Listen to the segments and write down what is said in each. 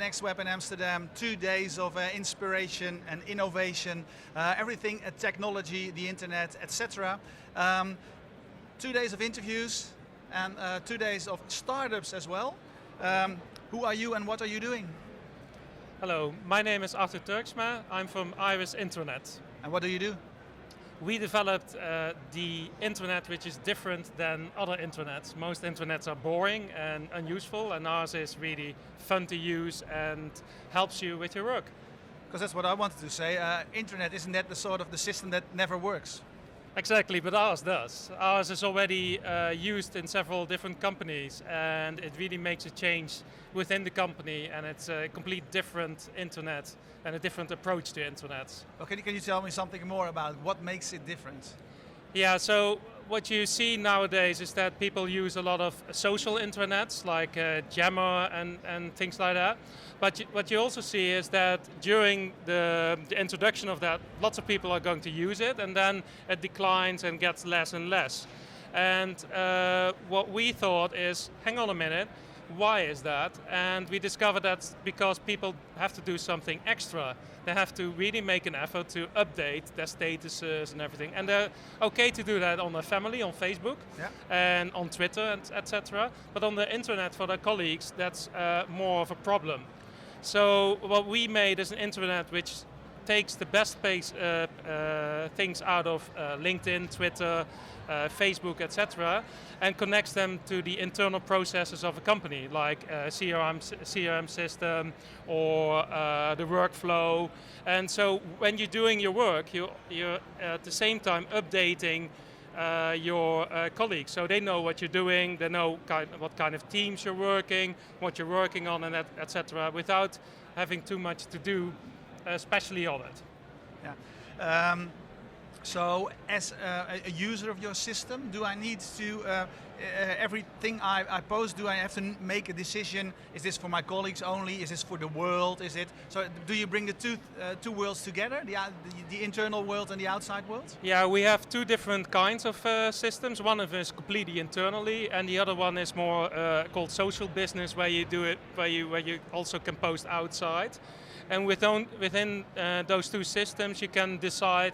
Next Web in Amsterdam. 2 days of inspiration and innovation, everything, technology, the internet, etc. 2 days of interviews and 2 days of startups as well. Who are you and what are you doing? Hello, my name is Turksma. I'm from Iris Internet. And what do you do? We developed the internet which is different than other internets. Most internets are boring and unuseful, and ours is really fun to use and helps you with your work. Because that's what I wanted to say. Internet, isn't that the sort of the system that never works? Exactly, but ours does. Ours is already used in several different companies, and it really makes a change within the company, and it's a complete different internet and a different approach to internet. Okay, can you tell me something more about what makes it different? Yeah, so what you see nowadays is that people use a lot of social internets like Jammer and things like that. But what you also see is that during the introduction of that, lots of people are going to use it, and then it declines and gets less and less. And what we thought is, hang on a minute, why is that? And we discovered that's because people have to do something extra. They have to really make an effort to update their statuses and everything. And they're okay to do that on their family, on Facebook, and on Twitter, etc. But on the internet for their colleagues, that's more of a problem. So what we made is an internet which takes the best things out of LinkedIn, Twitter, Facebook, etc., and connects them to the internal processes of a company, like CRM system or the workflow. And so when you're doing your work, you're at the same time updating your colleagues, so they know what you're doing, they know what kind of teams you're working, what you're working on, and etc., without having too much to do, especially on it. Yeah. So, as a user of your system, do I need to everything I post? Do I have to make a decision? Is this for my colleagues only? Is this for the world? Is it so? Do you bring the two worlds together, the internal world and the outside world? Yeah, we have two different kinds of systems. One of them is completely internally, and the other one is more called social business, where you do it, where you also can post outside. And within those two systems, you can decide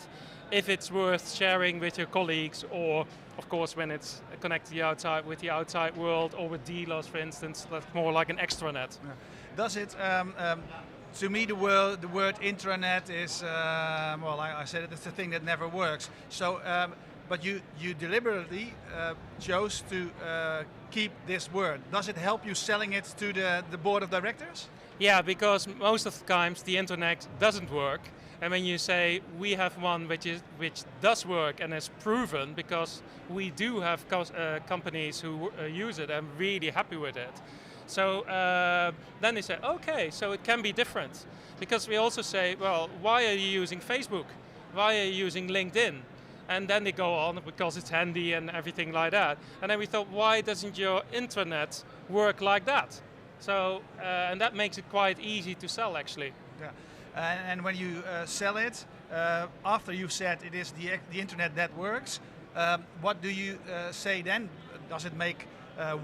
if it's worth sharing with your colleagues, or of course when it's connected with the outside world, or with dealers, for instance, that's more like an extranet. Yeah. Does it? To me, the word intranet is well, I said it's the thing that never works. So, but you deliberately chose to keep this word. Does it help you selling it to the board of directors? Yeah, because most of the times the internet doesn't work. And when you say we have one which does work and is proven, because we do have companies who use it and really happy with it. So then they say, okay, so it can be different. Because we also say, well, why are you using Facebook? Why are you using LinkedIn? And then they go on because it's handy and everything like that. And then we thought, why doesn't your intranet work like that? So, and that makes it quite easy to sell, actually. Yeah. And when you sell it, after you've said it is the internet that works, what do you say then? Does it make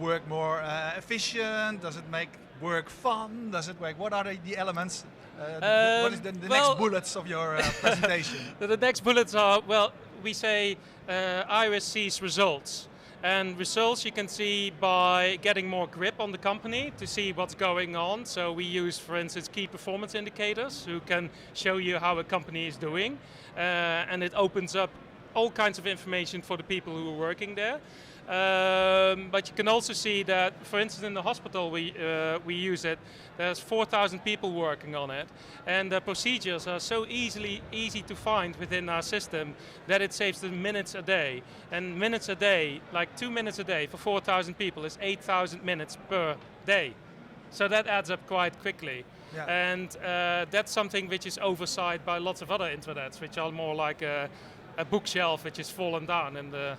work more efficient? Does it make work fun? Does it make? What are the elements? What is the next bullets of your presentation? The next bullets are, well, we say Iris sees results. And results you can see by getting more grip on the company to see what's going on. So we use, for instance, key performance indicators who can show you how a company is doing. And it opens up all kinds of information for the people who are working there. But you can also see that, for instance, in the hospital we use it. There's 4,000 people working on it, and the procedures are so easy to find within our system that it saves them minutes a day. And minutes a day, like 2 minutes a day for 4,000 people, is 8,000 minutes per day. So that adds up quite quickly. Yeah. And that's something which is oversight by lots of other intranets, which are more like a bookshelf which is fallen down in the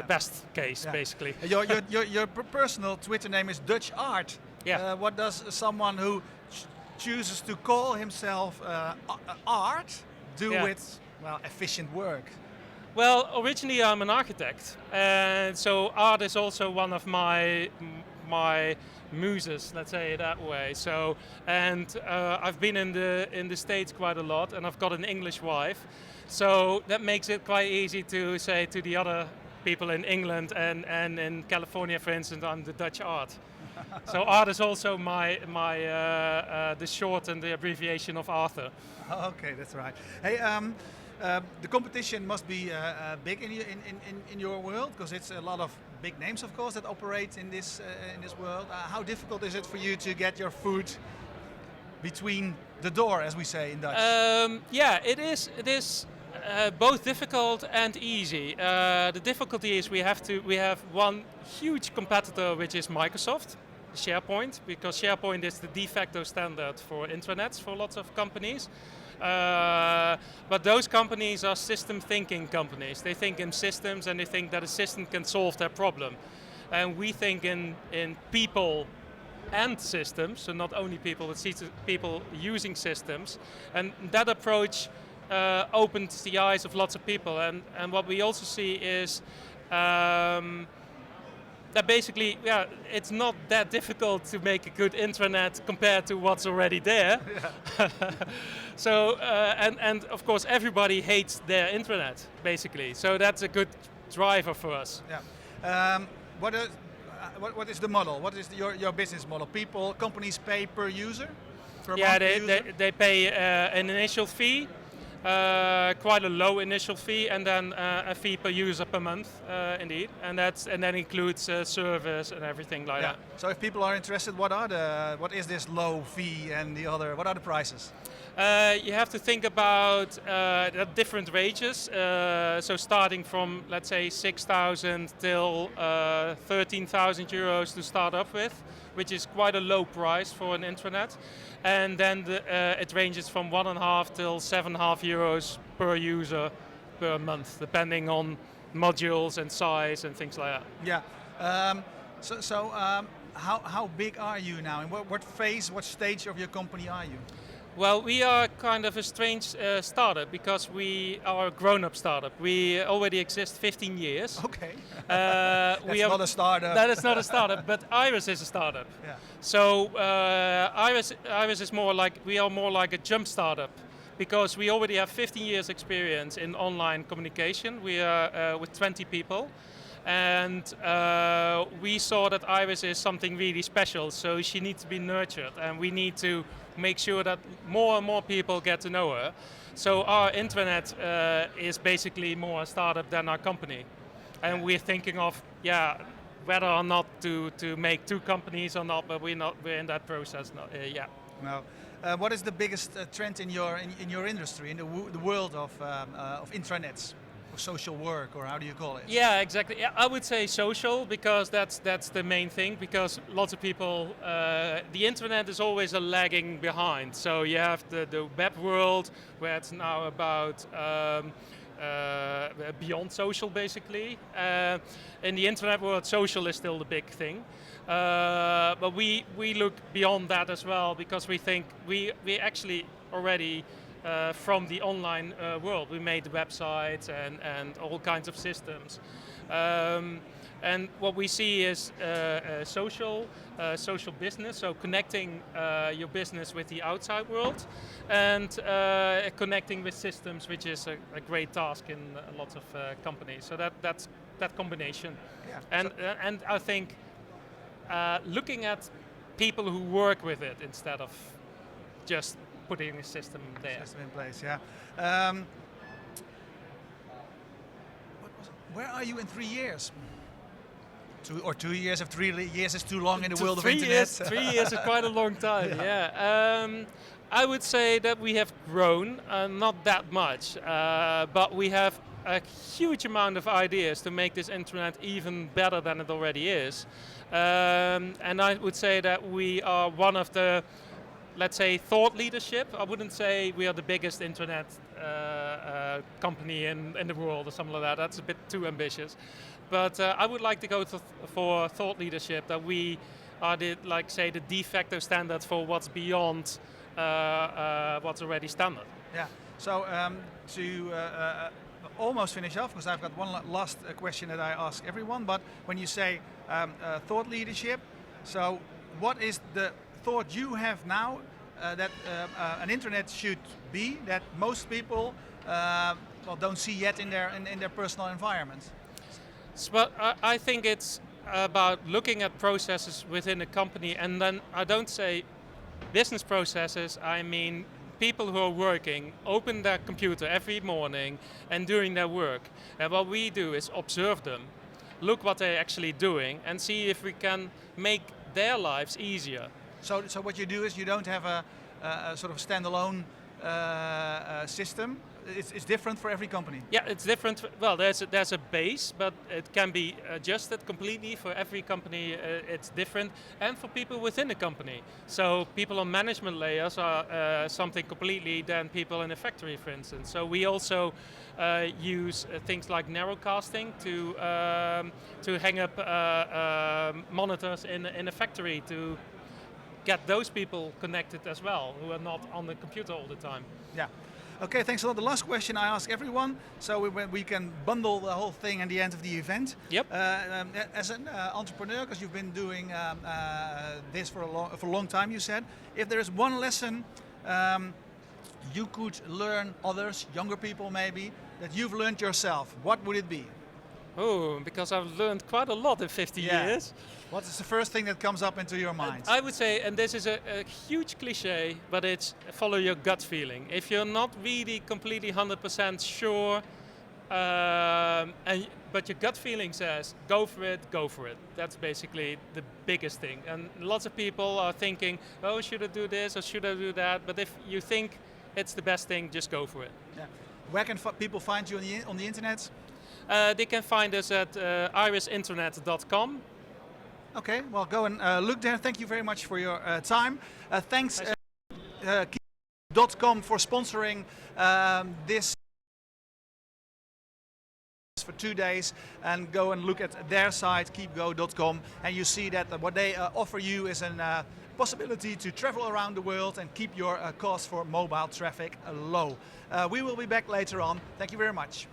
best case, basically. Your personal Twitter name is Dutch Art. Yeah. What does someone who chooses to call himself art do with, well, efficient work? Well, originally I'm an architect, and so art is also one of my my muses, let's say it that way. So, and I've been in the States quite a lot, and I've got an English wife, so that makes it quite easy to say to the other people in England and in California, for instance, I'm the Dutch Art. So art is also the short and the abbreviation of Arthur. Okay, that's right. Hey, the competition must be big in your world, because it's a lot of big names, of course, that operate in this world. How difficult is it for you to get your food between the door, as we say in Dutch? Yeah, it is. It is both difficult and easy. The difficulty is we have one huge competitor, which is Microsoft, SharePoint, because SharePoint is the de facto standard for intranets for lots of companies. But those companies are system thinking companies. They think in systems and they think that a system can solve their problem. And we think in people and systems, so not only people, but people using systems. And that approach opens the eyes of lots of people. And what we also see is that basically, yeah, it's not that difficult to make a good intranet compared to what's already there. Yeah. So, and of course, everybody hates their intranet, basically. So that's a good driver for us. Yeah. What is the model? What is your business model? Companies pay per user? Yeah, they pay an initial fee. Quite a low initial fee, and then a fee per user per month, indeed, and that includes service and everything like that. So, if people are interested, what is this low fee and what are the prices? You have to think about the different ranges. So starting from, let's say, 6,000 till 13,000 euros to start up with, which is quite a low price for an intranet. And then it ranges from 1.5 till 7.5 euros per user per month, depending on modules and size and things like that. Yeah. How big are you now? And what phase, what stage of your company are you? Well, we are kind of a strange startup because we are a grown-up startup. We already exist 15 years. Okay. That's not a startup. That is not a startup, but Iris is a startup. Yeah. So Iris is we are more like a jump startup because we already have 15 years experience in online communication. We are with 20 people. And we saw that Iris is something really special, so she needs to be nurtured, and we need to make sure that more and more people get to know her. So our intranet is basically more a startup than our company, and we're thinking of whether or not to make two companies or not, but we're in that process now. Yeah. No. What is the biggest trend in your industry, in the world of intranets? Social work, or how do you call it? Yeah, exactly. Yeah, I would say social, because that's the main thing, because lots of people, the internet is always a lagging behind. So you have the web world, where it's now about beyond social, basically. In the internet world, social is still the big thing. But we look beyond that as well, because we think we actually already from the online world. We made websites and all kinds of systems. And what we see is social business, so connecting your business with the outside world, and connecting with systems, which is a great task in lots of companies. So that's that combination. Yeah. And I think looking at people who work with it instead of just putting a system there. System in place, yeah. Where are you in 3 years? 2 years, if 3 years is too long in the world of internet. 3 years is quite a long time, yeah. I would say that we have grown, not that much, but we have a huge amount of ideas to make this internet even better than it already is. And I would say that we are one of the, let's say, thought leadership. I wouldn't say we are the biggest internet company in the world or something like that. That's a bit too ambitious. But I would like to go for thought leadership, that we are the de facto standard for what's beyond what's already standard. Yeah. So to almost finish off, because I've got one last question that I ask everyone. But when you say thought leadership, So, what is the thought you have now that an internet should be that most people well, don't see yet in their personal environment? But I think it's about looking at processes within a company, and then I don't say business processes, I mean people who are working, open their computer every morning and doing their work. And what we do is observe them, look what they're actually doing, and see if we can make their lives easier. So what you do is you don't have a sort of standalone system. It's different for every company. Yeah, it's different. Well, there's a base, but it can be adjusted completely for every company. It's different, and for people within a company. So people on management layers are something completely than people in a factory, for instance. So we also use things like narrowcasting to hang up monitors in a factory to get those people connected as well, who are not on the computer all the time. Yeah. Okay, thanks a lot. The last question I ask everyone, so we can bundle the whole thing at the end of the event. Yep. As an entrepreneur, because you've been doing this for a long time, you said, if there is one lesson you could learn others, younger people maybe, that you've learned yourself, what would it be? Oh, because I've learned quite a lot in 50 years. What is the first thing that comes up into your mind? I would say, and this is a huge cliche, but it's follow your gut feeling. If you're not really completely 100% sure, but your gut feeling says, go for it, go for it. That's basically the biggest thing. And lots of people are thinking, oh, should I do this or should I do that? But if you think it's the best thing, just go for it. Yeah. Where can people find you on the internet? They can find us at irisinternet.com. Okay, well, go and look there. Thank you very much for your time. Thanks keepgo.com for sponsoring this for 2 days, and go and look at their site, keepgo.com, and you see that what they offer you is a possibility to travel around the world and keep your costs for mobile traffic low. We will be back later on. Thank you very much.